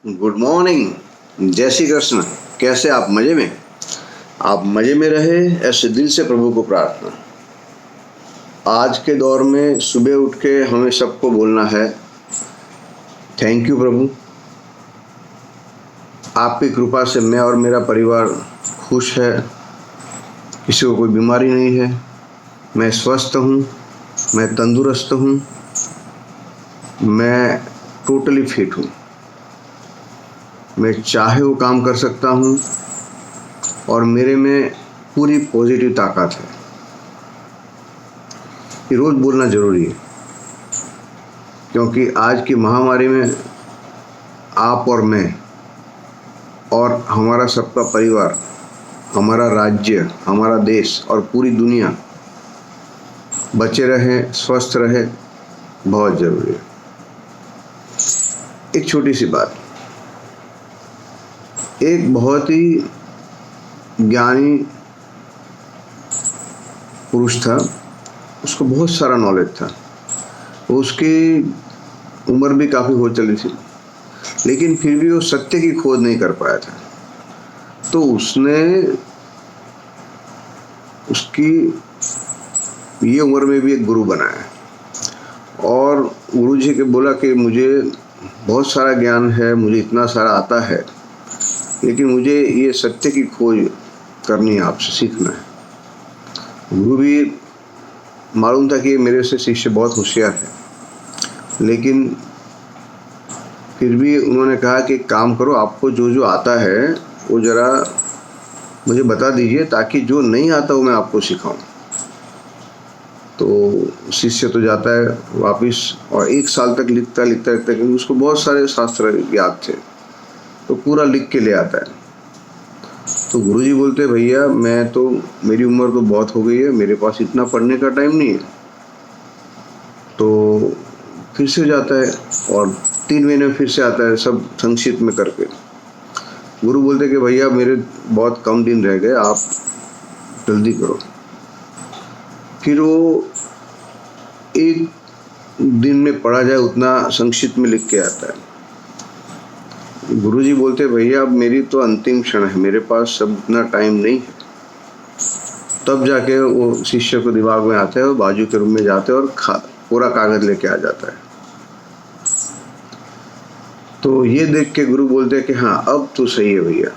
Good morning, जय श्री कृष्ण। कैसे आप? मज़े में? आप मज़े में रहे, ऐसे दिल से प्रभु को प्रार्थना। आज के दौर में सुबह उठ के हमें सबको बोलना है थैंक यू प्रभु। आपकी कृपा से मैं और मेरा परिवार खुश है, किसी को कोई बीमारी नहीं है, मैं स्वस्थ हूँ, मैं तंदुरुस्त हूँ, मैं टोटली फिट हूँ, मैं चाहे वो काम कर सकता हूँ और मेरे में पूरी पॉजिटिव ताकत है। ये रोज़ बोलना ज़रूरी है, क्योंकि आज की महामारी में आप और मैं और हमारा सबका परिवार, हमारा राज्य, हमारा देश और पूरी दुनिया बचे रहे, स्वस्थ रहे, बहुत ज़रूरी है। एक छोटी सी बात, एक बहुत ही ज्ञानी पुरुष था, उसको बहुत सारा नॉलेज था, उसकी उम्र भी काफ़ी हो चली थी, लेकिन फिर भी वो सत्य की खोज नहीं कर पाया था। तो उसने उसकी ये उम्र में भी एक गुरु बनाया और गुरु जी के बोला कि मुझे बहुत सारा ज्ञान है, मुझे इतना सारा आता है, लेकिन मुझे ये सत्य की खोज करनी है, आपसे सीखना है। गुरु भी मालूम था कि मेरे से शिष्य बहुत होशियार है, लेकिन फिर भी उन्होंने कहा कि काम करो, आपको जो जो आता है वो ज़रा मुझे बता दीजिए, ताकि जो नहीं आता वो मैं आपको सिखाऊं। तो शिष्य तो जाता है वापस और 1 साल तक लिखता क्योंकि उसको बहुत सारे शास्त्र याद थे, तो पूरा लिख के ले आता है। तो गुरुजी बोलते भैया मेरी उम्र तो बहुत हो गई है, मेरे पास इतना पढ़ने का टाइम नहीं है। तो फिर से जाता है और 3 महीने में फिर से आता है, सब संक्षिप्त में करके। गुरु बोलते कि भैया मेरे बहुत कम दिन रह गए, आप जल्दी करो। फिर वो 1 दिन में पढ़ा जाए उतना संक्षिप्त में लिख के आता है। गुरुजी बोलते भैया अब मेरी तो अंतिम क्षण है, मेरे पास सब इतना टाइम नहीं है। तब जाके वो शिष्य को दिमाग में आता है, वो बाजू के रूम में जाते हैं और पूरा कागज लेके आ जाता है। तो ये देख के गुरु बोलते हैं कि हाँ अब तो सही है भैया,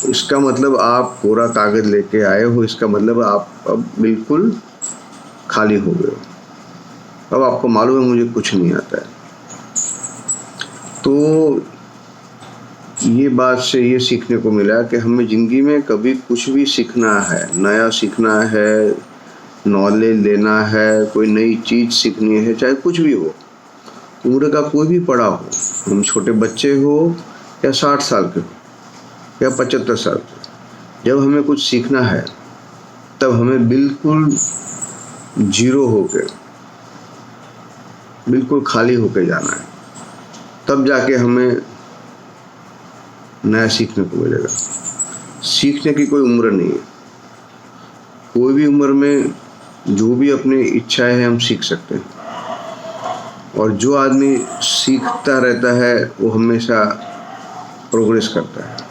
इसका मतलब आप पूरा कागज लेके आए हो, इसका मतलब आप अब बिल्कुल खाली हो गए हो, अब आपको मालूम है मुझे कुछ नहीं आता है। तो ये बात से ये सीखने को मिला कि हमें ज़िंदगी में कभी कुछ भी सीखना है, नया सीखना है, नॉलेज लेना है, कोई नई चीज़ सीखनी है, चाहे कुछ भी हो, उम्र का कोई भी पड़ा हो, हम छोटे बच्चे हो या 60 साल के हो या 75 साल के, जब हमें कुछ सीखना है तब हमें बिल्कुल जीरो होके, बिल्कुल खाली होके जाना है, तब जाके हमें नया सीखने को मिलेगा। सीखने की कोई उम्र नहीं है, कोई भी उम्र में जो भी अपनी इच्छाएं हैं हम सीख सकते हैं। और जो आदमी सीखता रहता है वो हमेशा प्रोग्रेस करता है।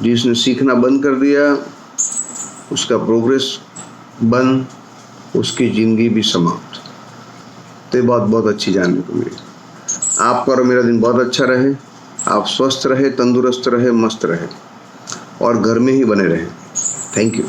जिसने सीखना बंद कर दिया उसका प्रोग्रेस बंद, उसकी ज़िंदगी भी समाप्त। तो बहुत अच्छी जानने को मिली। आपका और मेरा दिन बहुत अच्छा रहे, आप स्वस्थ रहे, तंदुरुस्त रहे, मस्त रहे और घर में ही बने रहे। Thank you.